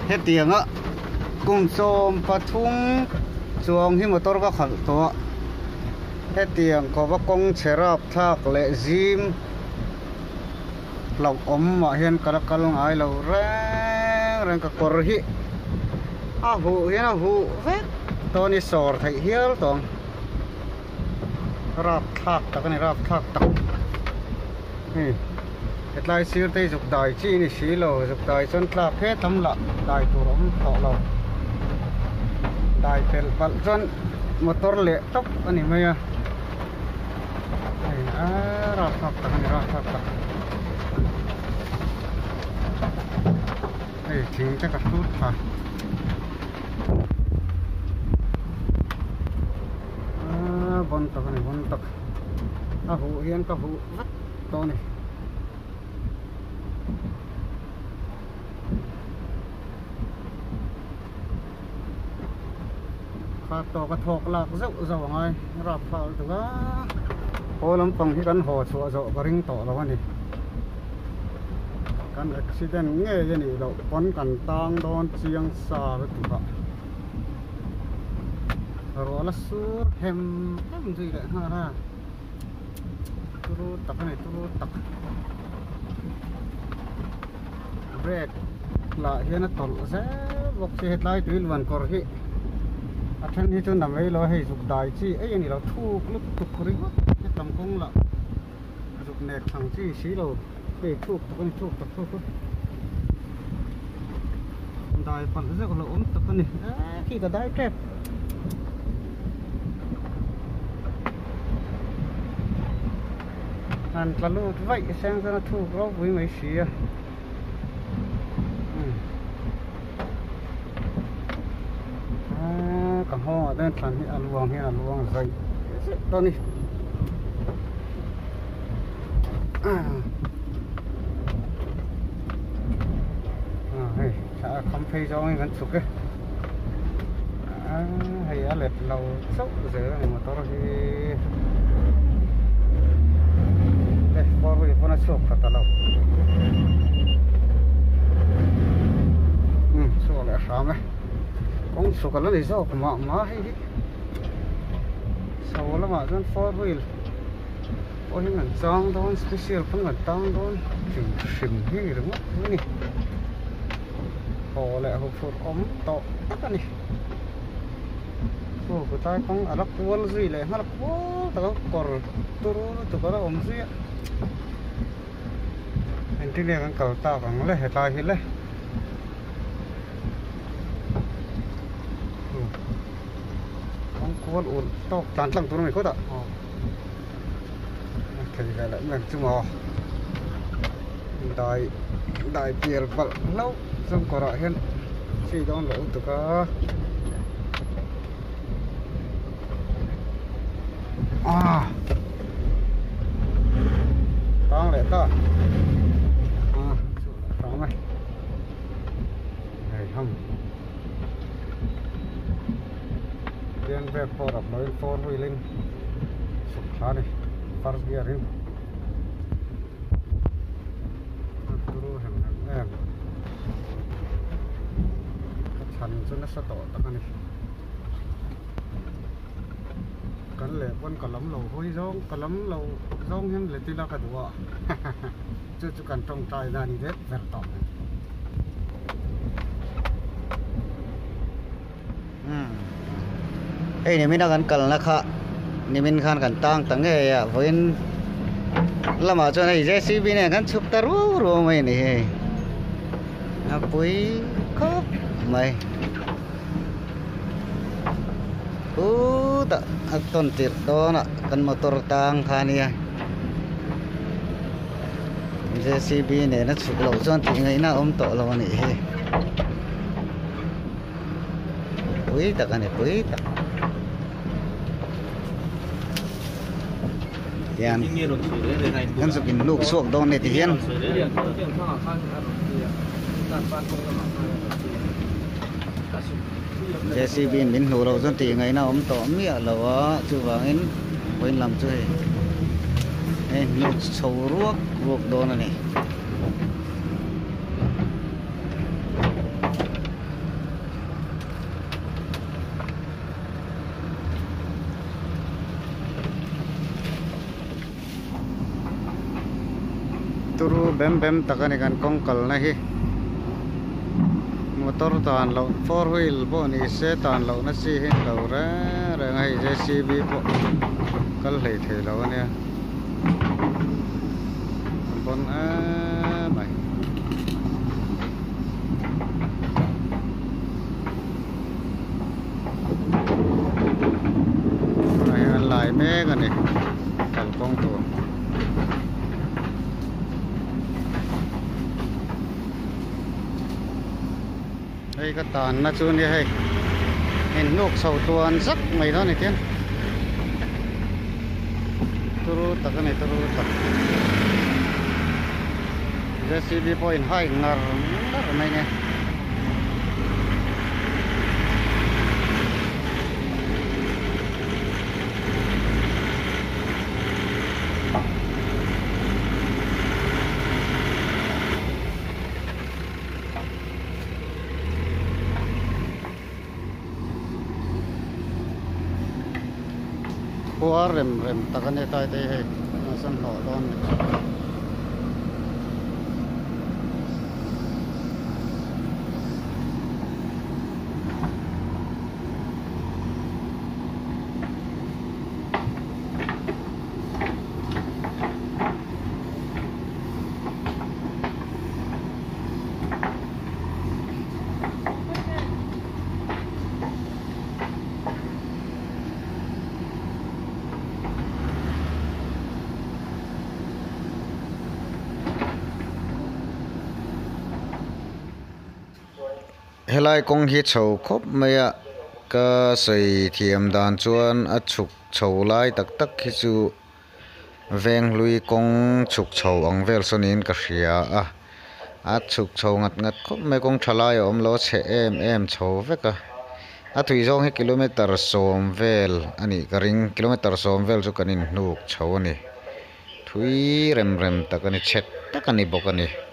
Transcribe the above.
hết tiếng á cùng xôm và thung chuồng hi motor các khẩn to hết tiếng có bác công xe rạp thác lệ gym lòng ấm mà hiện cả các long ai lâu reng các cor hi hụ hiện hụ vết to ni sor thấy hiếu tòng rạp thác ta cái này rạp thác ta cái lai siêu tây dục đại chi này xí lò dục đại chân là phết thấm lạ đại tổ ấm thọ lò đại phèn phật chân motor lệ tốc anh em mày rạp thác ta cái này rạp thác ta chính chắc là tốt hả bon tắc này bon tắc hụ hiên các hụ rất to này pha to cái thọc lạc dậu dậu ngay rạp vào từ đó ô lắm bằng cái cắn hồ sủa dậu và ring tỏ đó này căn accident nghe như này đâu con cần tang đón chiang xa với tụi họ rồi là sur hem gì đấy ha tụi tắc này tụi tắc break là hiện nó tổn rất bốc xe hết lại tùy luôn còn hi thân hi cho nằm ấy lo hay dục đại chi ấy như là thu lúc tục kuri cái tầm công là dục nẹt thằng chi xí đâu để thu con thu đại phần rất là ổn tập này khi cả đáy kẹp anh là lúc vậy sang ra thu gốc với mấy xí cả hoa đây là những luồng dày đó đi không phi cho anh vẫn sụp cái hay á lệch lâu sốc giờ này mà tao thì đây qua rồi con nó sụp thật lâu sụp lại sao này con sụp cái nó để sao mà hay sâu lắm mà dân four wheel ôi mình trang đó special phân mình trang đó chừng gì đúng không này hồ lại hộp phốt ống to tất này của ta không ở đó cuốn gì lại nó cuốn tao còn tụi có ống gì anhที่เนี่ยกันเก่าตาของเลยเหตุตายเห็นเลยcon cuốn ổn to tàn tăng tụi này có tạ thì lại mình chung mò đại tiền vật lâu xong còn lại hơn chỉ đó lỗ từ cả tăng lại ta tăng này này không tiền về phô đập nói phô huy lên sụp khá này phát gear in thành cho nó sẽ tỏ tắc này cắn lệ con cả lắm lầu hôi rong cả lắm lầu rong hen lệ tì la cả đùa chưa cần trồng trái ra đi hết vẹt tỏng ấy này mình đang cần cần là khá này mình khăn cần tăng tăng cái với là mà cho này JCB này kan chụp ta ru mày này apoi khóc mày tak ton tir đó nè kan motor tang khani JCB này nó chụp lẩu cho thì ngày nào ôm tổ lẩu này quý tak này quý tak yan kan sukin luk suak don này thì hiền JCB mình hổ đầu dân thì ngày nào ấm tỏ mía là quá chưa vào đến quên làm chơi nên lục sầu ruốc đồ này turu bem takani kan kongkal na hi motor tan lo 4 wheel bo ni se tan lo na si hin lo ra ngai JCB bo kal hei thei lo ania bon a mai ai lại méกันนี่กันกองตัวđây cái tàn nó chưa đi hay hình nục sầu tuần rất mày đó này tiên turu tak cái này turu tak JCB point hai ngar này nè qua rem takan ni tay tay hay san lo don helai kong hi chho khop maya ka sei thiam dan chuan a chuk chho lai tak tak hi chu veng lui kong chuk chho ang vel sonin ka hria a chuk chho ngat khop me kong thalai om lo che em chho veka a thui zong hi kilometer som vel ani ka ring kilometer som vel chu kanin nuk chho ani thui rem takani chet takani bokani